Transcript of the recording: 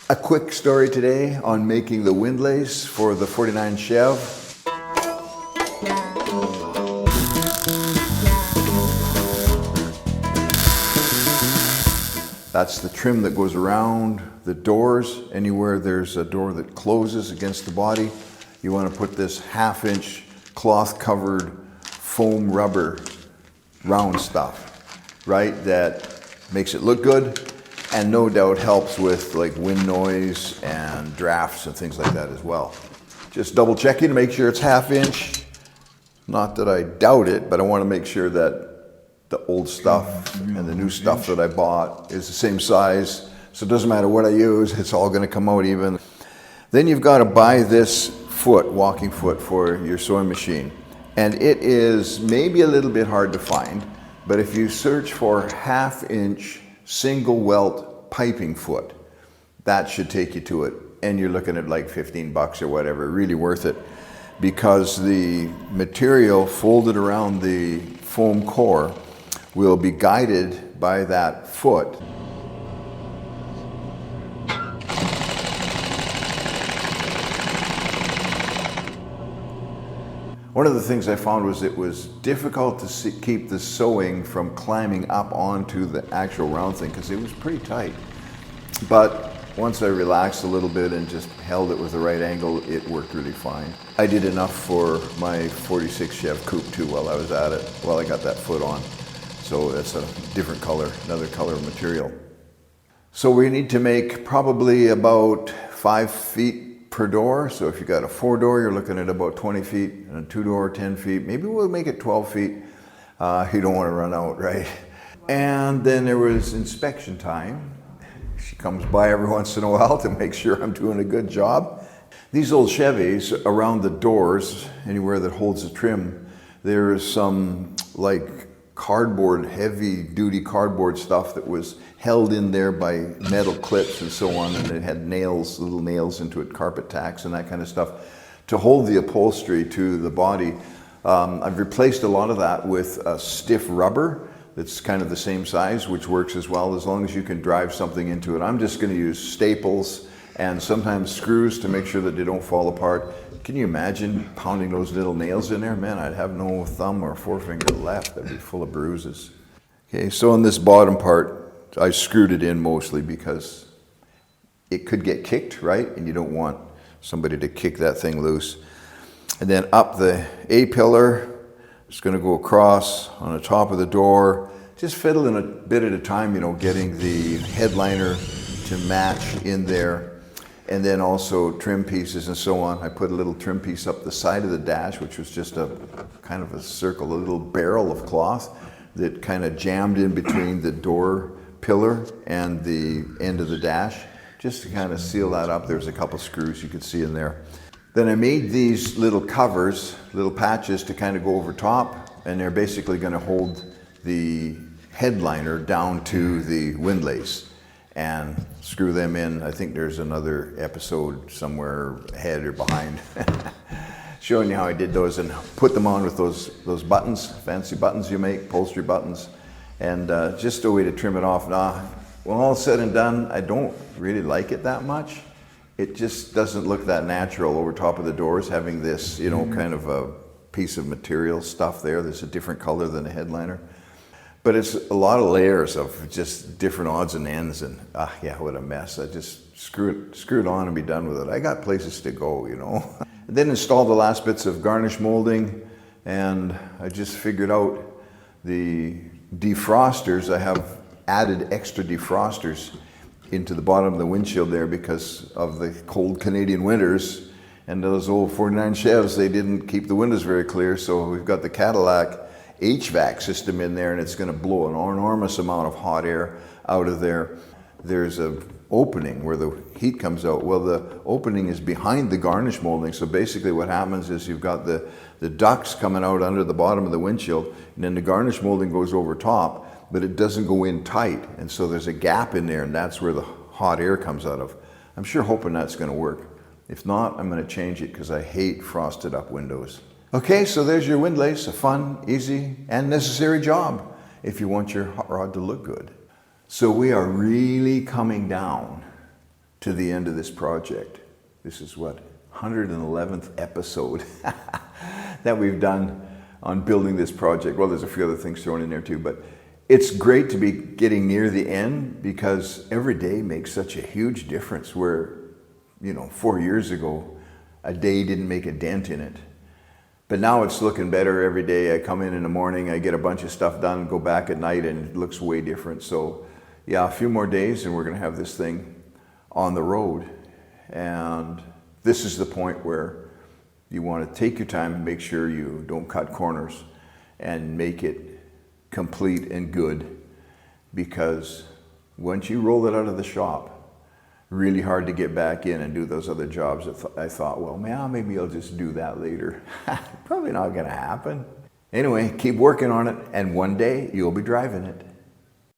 A quick story today on making the windlace for the 49 Chev. That's the trim that goes around the doors. Anywhere there's a door that closes against the body, you want to put this 1/2-inch cloth covered foam rubber round stuff, right? That makes it look good and no doubt helps with like wind noise and drafts and things like that as well. Just double checking to make sure it's 1/2 inch. Not that I doubt it, but I want to make sure that the old stuff and the new stuff that I bought is the same size. So it doesn't matter what I use, it's all going to come out even. Then you've got to buy this foot, walking foot for your sewing machine. And it is maybe a little bit hard to find, but if you search for 1/2-inch single welt piping foot, that should take you to it. And you're looking at like 15 bucks or whatever, really worth it, because the material folded around the foam core will be guided by that foot. One of the things I found was it was difficult to keep the sewing from climbing up onto the actual round thing because it was pretty tight. But once I relaxed a little bit and just held it with the right angle, it worked really fine. I did enough for my 46 Chev coupe too while I was at it, while I got that foot on. So that's a different color, another color of material. So we need to make probably about 5 feet per door. So if you got a 4-door, you're looking at about 20 feet, and a 2-door, 10 feet. Maybe we'll make it 12 feet. You don't want to run out, right? And then there was inspection time. She comes by every once in a while to make sure I'm doing a good job. These old Chevys, around the doors, anywhere that holds the trim, there's some like cardboard, heavy duty cardboard stuff that was held in there by metal clips and so on, and it had nails, little nails into it, carpet tacks and that kind of stuff to hold the upholstery to the body. I've replaced a lot of that with a stiff rubber that's kind of the same size, which works as well as long as you can drive something into it. I'm just going to use staples and sometimes screws to make sure that they don't fall apart. Can you imagine pounding those little nails in there? Man, I'd have no thumb or forefinger left. I'd be full of bruises. Okay, so on this bottom part, I screwed it in mostly because it could get kicked, right? And you don't want somebody to kick that thing loose. And then up the A-pillar, it's going to go across on the top of the door. Just fiddling a bit at a time, you know, getting the headliner to match in there. And then also trim pieces and so on. I put a little trim piece up the side of the dash, which was just a kind of a circle, a little barrel of cloth that kind of jammed in between the door pillar and the end of the dash, just to kind of seal that up. There's a couple screws you could see in there. Then I made these little covers, little patches to kind of go over top, and they're basically going to hold the headliner down to the windlace and screw them in. I think there's another episode somewhere ahead or behind showing you how I did those, and put them on with those buttons, fancy buttons you make, upholstery buttons, and just a way to trim it off. Now, when all said and done, I don't really like it that much. It just doesn't look that natural over top of the doors, having this, you know, kind of a piece of material stuff there that's a different color than the headliner. But it's a lot of layers of just different odds and ends, and yeah, what a mess. I just screw it on and be done with it. I got places to go, you know. And then install the last bits of garnish molding, and I just figured out the defrosters. I have added extra defrosters into the bottom of the windshield there because of the cold Canadian winters, and those old 49 Chevs, they didn't keep the windows very clear, so we've got the Cadillac HVAC system in there, and it's going to blow an enormous amount of hot air out of there. There's a opening where the heat comes out. Well, the opening is behind the garnish molding, so basically what happens is you've got the ducts coming out under the bottom of the windshield, and then the garnish molding goes over top, but it doesn't go in tight, and so there's a gap in there, and that's where the hot air comes out of. I'm sure hoping that's going to work. If not, I'm going to change it because I hate frosted up windows. Okay, so there's your windlace, a fun, easy, and necessary job if you want your hot rod to look good. So we are really coming down to the end of this project. This is what, 111th episode that we've done on building this project. Well, there's a few other things thrown in there too, but it's great to be getting near the end because every day makes such a huge difference where, 4 years ago, a day didn't make a dent in it. But now it's looking better every day. I come in the morning, I get a bunch of stuff done, go back at night, and it looks way different. So yeah, a few more days and we're gonna have this thing on the road. And this is the point where you want to take your time and make sure you don't cut corners and make it complete and good, because once you roll it out of the shop, really hard to get back in and do those other jobs that I thought, well, man, maybe I'll just do that later. Probably not gonna happen. Anyway, keep working on it, and one day you'll be driving it.